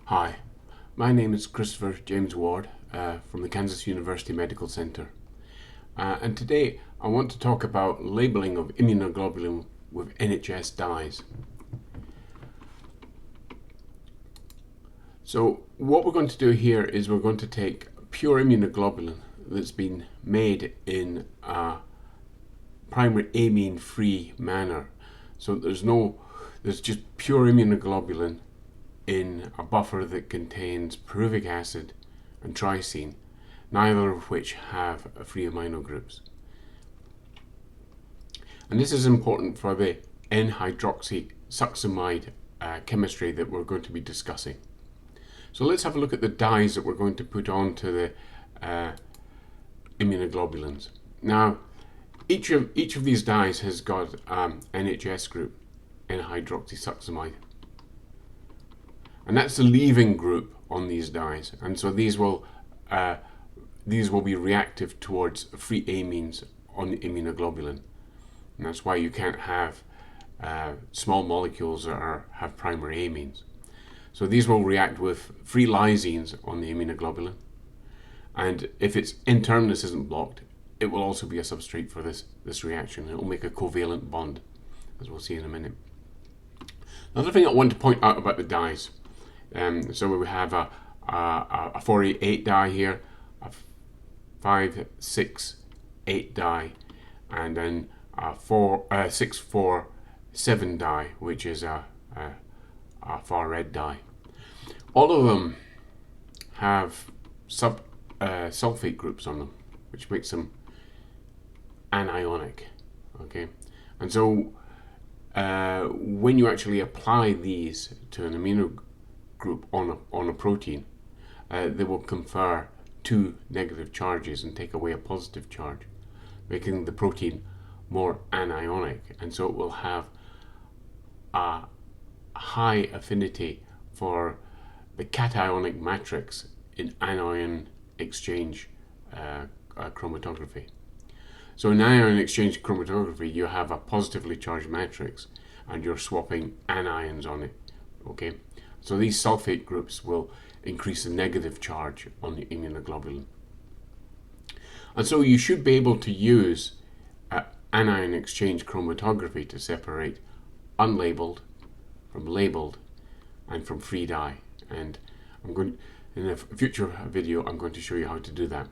Hi, my name is Christopher James Ward from the Kansas University Medical Center, and today I want to talk about labeling of immunoglobulin with NHS dyes. So what we're going to do here is we're going to take pure immunoglobulin that's been made in a primary amine free manner. So there's just pure immunoglobulin in a buffer that contains pyruvic acid and trypsin, neither of which have free amino groups. And this is important for the N-hydroxysuccinimide chemistry that we're going to be discussing. So let's have a look at the dyes that we're going to put onto the immunoglobulins. Now, each of these dyes has got NHS group, N-hydroxysuccinimide. And that's the leaving group on these dyes, and so these will be reactive towards free amines on the immunoglobulin, and that's why you can't have small molecules that have primary amines. So these will react with free lysines on the immunoglobulin, and if its N-terminus isn't blocked, it will also be a substrate for this reaction. It will make a covalent bond, as we'll see in a minute. Another thing I want to point out about the dyes. So we have a 488 dye here, a 568 dye, and then a 647 dye, which is a far red dye. All of them have sulfate groups on them, which makes them anionic. Okay, and so when you actually apply these to an amino group on a protein, they will confer two negative charges and take away a positive charge, making the protein more anionic, and so it will have a high affinity for the cationic matrix in anion exchange chromatography. So in anion exchange chromatography, you have a positively charged matrix and you're swapping anions on it. Okay, so these sulfate groups will increase the negative charge on the immunoglobulin. And so you should be able to use anion exchange chromatography to separate unlabeled from labeled and from free dye. And in a future video, I'm going to show you how to do that.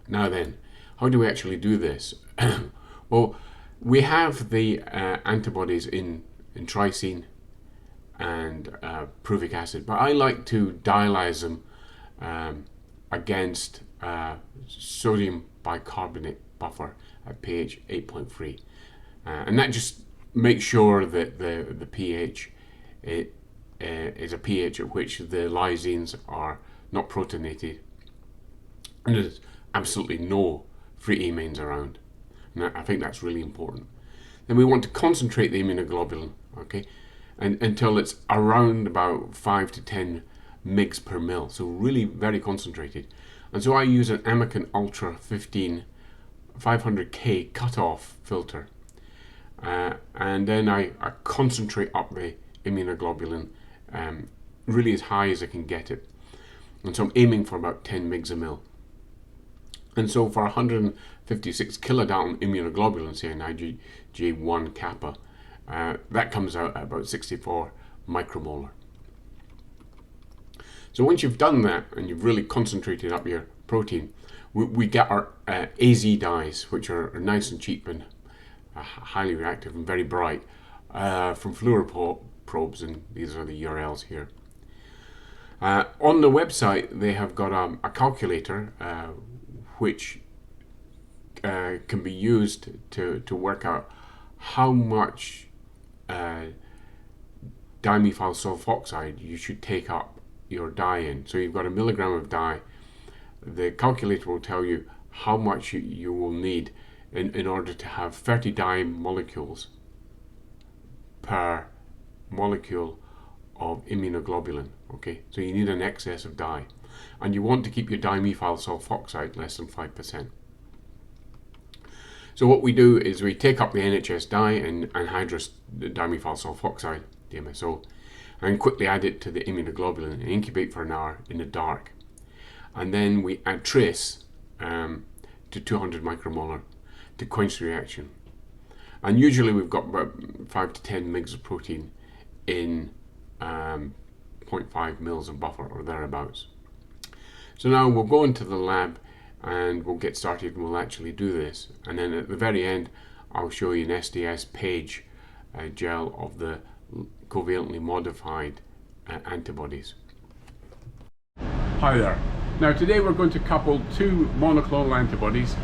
Now then, how do we actually do this? Well, we have the antibodies in trypsin and pyruvic acid, but I like to dialyze them against sodium bicarbonate buffer at pH 8.3, and that just makes sure that the pH is a pH at which the lysines are not protonated and there's absolutely no free amines around. And I think that's really important. Then we want to concentrate the immunoglobulin, okay, and until it's around about 5 to 10 mg per mil, so really very concentrated. And so I use an Amicon Ultra 15 500K cutoff filter, and then I concentrate up the immunoglobulin really as high as I can get it, and so I'm aiming for about 10 mg a mil. And so for 156 kilodalton immunoglobulin, say an IgG1 kappa, that comes out at about 64 micromolar. So once you've done that and you've really concentrated up your protein, we get our AZDyes, which are nice and cheap and highly reactive and very bright, from fluoroprobes, and these are the URLs here. On the website, they have got a calculator which can be used to work out how much dimethyl sulfoxide you should take up your dye in. So you've got a milligram of dye. The calculator will tell you how much you will need in order to have 30 dye molecules per molecule of immunoglobulin. Okay, so you need an excess of dye, and you want to keep your dimethyl sulfoxide less than 5%. So what we do is we take up the NHS dye and anhydrous dimethyl sulfoxide, DMSO, and quickly add it to the immunoglobulin and incubate for an hour in the dark. And then we add trace to 200 micromolar to quench the reaction. And usually we've got about 5 to 10 mg of protein in 0.5 mils of buffer or thereabouts. So now we'll go into the lab and we'll get started and we'll actually do this. And then at the very end, I'll show you an SDS page gel of the covalently modified antibodies. Hi there. Now today we're going to couple two monoclonal antibodies,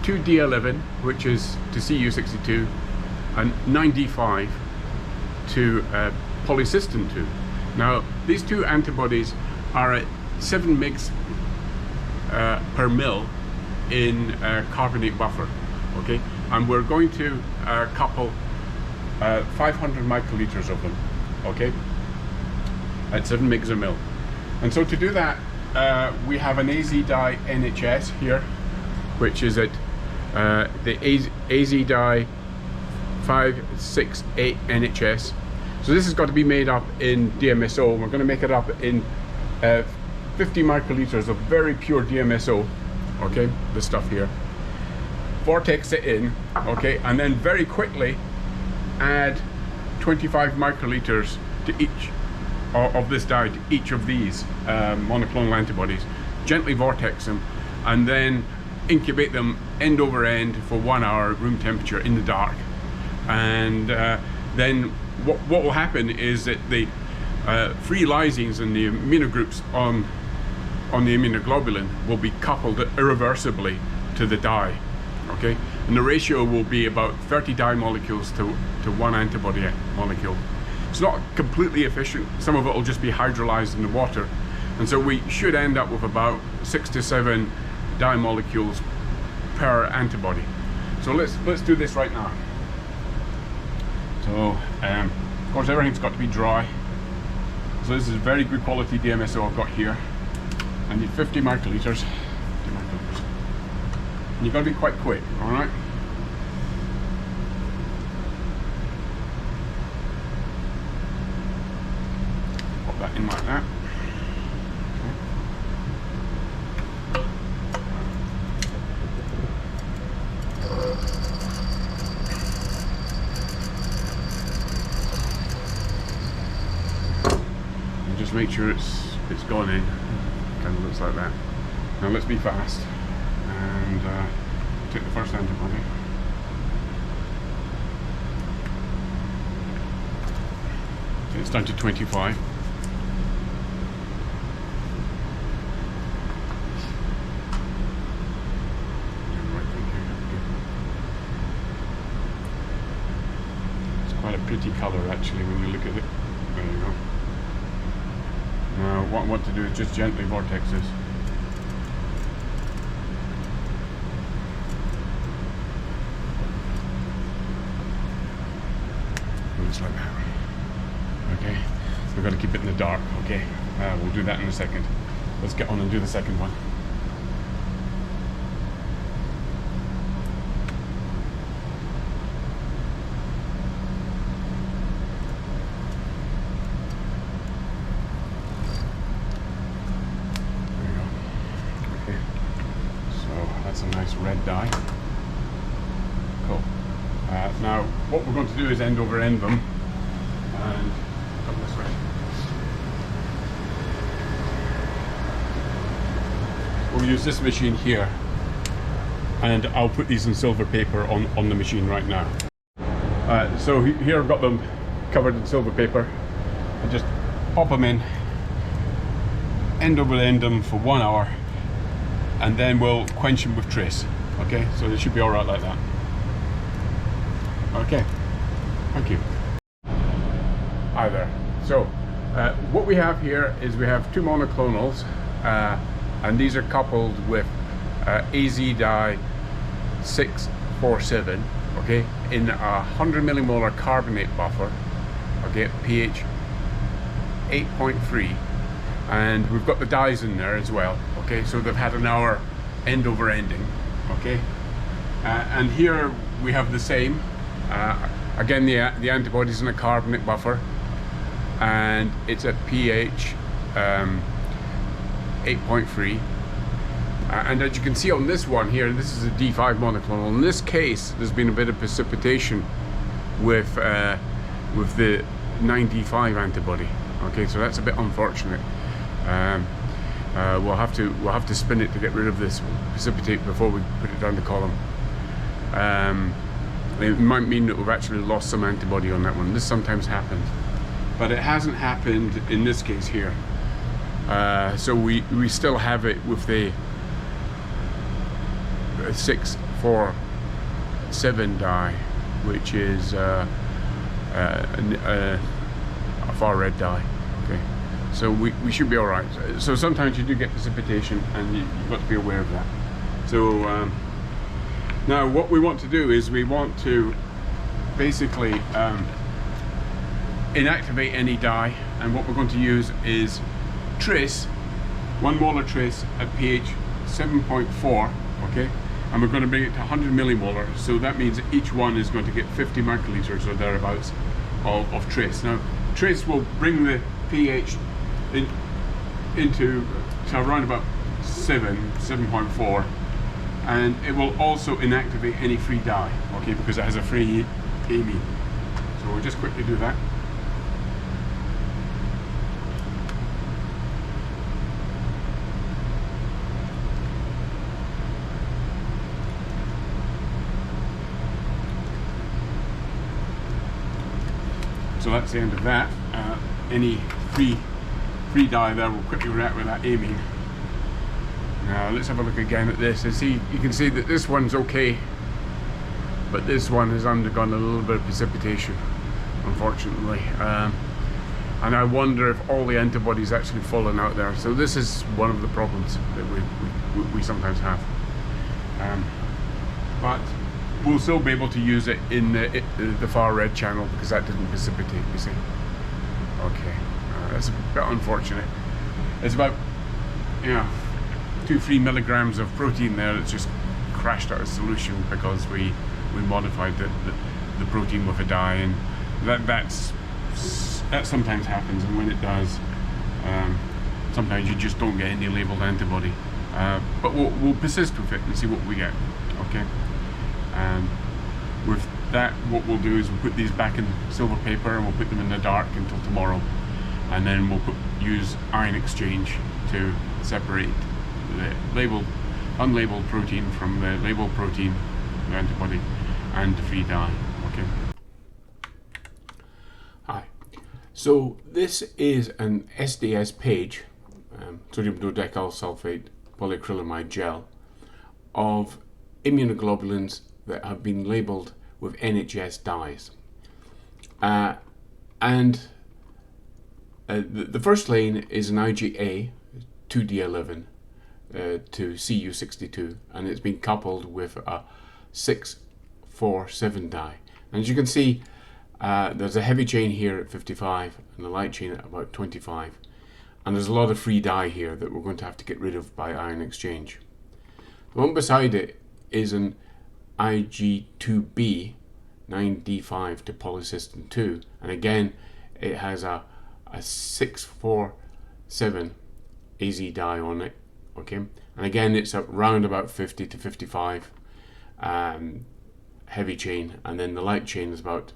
2D11, which is to Cu62, and 9D5 to polycystin 2. Now these two antibodies are at 7 mg per mil in carbonate buffer, okay? And we're going to couple 500 microliters of them, okay? At 7 mg a mil. And so to do that, we have an AZDye NHS here, which is at the AZDye 568 NHS. So this has got to be made up in DMSO. We're going to make it up in 50 microliters of very pure DMSO, okay, the stuff here. Vortex it in, okay, and then very quickly add 25 microliters to each of this dye, to each of these monoclonal antibodies. Gently vortex them and then incubate them end over end for 1 hour at room temperature in the dark. And then what will happen is that the free lysines and the aminogroups on the immunoglobulin will be coupled irreversibly to the dye, okay? And the ratio will be about 30 dye molecules to one antibody molecule. It's not completely efficient. Some of it will just be hydrolyzed in the water. And so we should end up with about 6 to 7 dye molecules per antibody. So let's do this right now. So, of course, everything's got to be dry. So this is very good quality DMSO I've got here. I need 50 microliters. And you've got to be quite quick, all right? Pop that in like that. Just make sure it's gone in. Kind of looks like that. Now let's be fast and take the first antibody. Okay, it's down to 25. It's quite a pretty colour actually when you look at it. There you go. Now what I want to do is just gently vortex this. Just like that. Okay, we've got to keep it in the dark, okay? We'll do that in a second. Let's get on and do the second one. That's a nice red dye. Cool. Now, what we're going to do is end over end them and come this way. We'll use this machine here, and I'll put these in silver paper on the machine right now. So here I've got them covered in silver paper. I just pop them in, end over end them for 1 hour, and then we'll quench them with trace. Okay, so they should be all right like that. Okay, thank you. Hi there. So what we have here is we have two monoclonals, and these are coupled with AZDye 647, okay, in a 100 millimolar carbonate buffer, okay, pH 8.3. And we've got the dyes in there as well, okay, so they've had an hour end over ending, okay. And here we have the same. Again, the antibody's in a carbonate buffer, and it's at pH 8.3. And as you can see on this one here, this is a D5 monoclonal. In this case, there's been a bit of precipitation with the 9D5 antibody. Okay, so that's a bit unfortunate. We'll have to spin it to get rid of this precipitate before we put it down the column. It might mean that we've actually lost some antibody on that one. This sometimes happens, but it hasn't happened in this case here. So we still have it with the 647 dye, which is a far red dye. Okay, so we should be all right. So sometimes you do get precipitation, and you've got to be aware of that. So now what we want to do is we want to basically inactivate any dye, and what we're going to use is tris, 1 molar tris at pH 7.4, okay, and we're going to bring it to 100 millimolar, so that means each one is going to get 50 microliters or thereabouts of tris. Now tris will bring the pH into around about 7.4, and it will also inactivate any free dye, okay, because it has a free amine. So we'll just quickly do that. So that's the end of that. Any free dye there will quickly react with that amine. Now let's have a look again at this and see. You can see that this one's okay, but this one has undergone a little bit of precipitation, unfortunately. And I wonder if all the antibodies actually fallen out there. So this is one of the problems that we sometimes have. But we'll still be able to use it in the far red channel because that didn't precipitate, you see. Okay, that's a bit unfortunate. It's about 2-3 milligrams of protein there that's just crashed out of solution because we modified the protein with a dye, and that sometimes happens, and when it does, sometimes you just don't get any labeled antibody. But we'll persist with it and see what we get. Okay. With that, what we'll do is we'll put these back in silver paper and we'll put them in the dark until tomorrow, and then we'll use ion exchange to separate the unlabeled protein from the labeled protein, the antibody, and the free dye. Okay. Hi. So this is an SDS page, sodium dodecyl sulfate polyacrylamide gel, of immunoglobulins that have been labelled with NHS Dyes. The first lane is an IgA 2D11 to Cu62, and it's been coupled with a 647 dye. And as you can see, there's a heavy chain here at 55 and a light chain at about 25. And there's a lot of free dye here that we're going to have to get rid of by ion exchange. The one beside it is an IG2B 9D5 to polycystin 2, and again it has a 647 AZ dye on it. Okay, and again it's around about 50 to 55 heavy chain, and then the light chain is about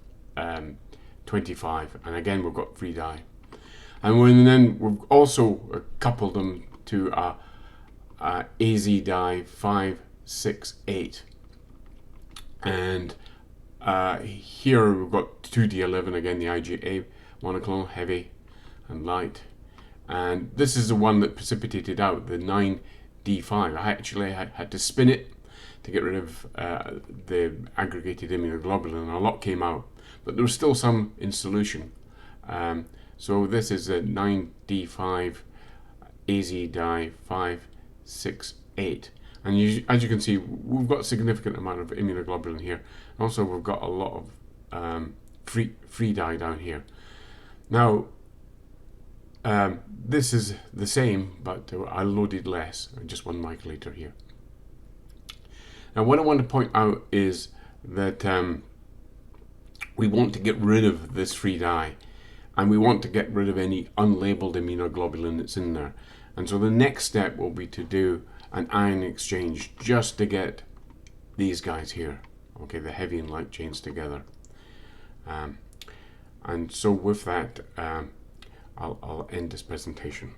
25, and again we've got free dye. And then we've also coupled them to a AZ dye 568, and here we've got 2D11 again, the IgA monoclonal, heavy and light, and this is the one that precipitated out, the 9D5. I actually had to spin it to get rid of the aggregated immunoglobulin, and a lot came out, but there was still some in solution. So this is a 9D5 AZ dye 568, and as you can see, we've got a significant amount of immunoglobulin here. Also, we've got a lot of free dye down here. Now, this is the same, but I loaded less, just 1 microliter here. Now, what I want to point out is that we want to get rid of this free dye, and we want to get rid of any unlabeled immunoglobulin that's in there. And so the next step will be to do an ion exchange just to get these guys here, okay, the heavy and light chains together. And so with that, I'll end this presentation.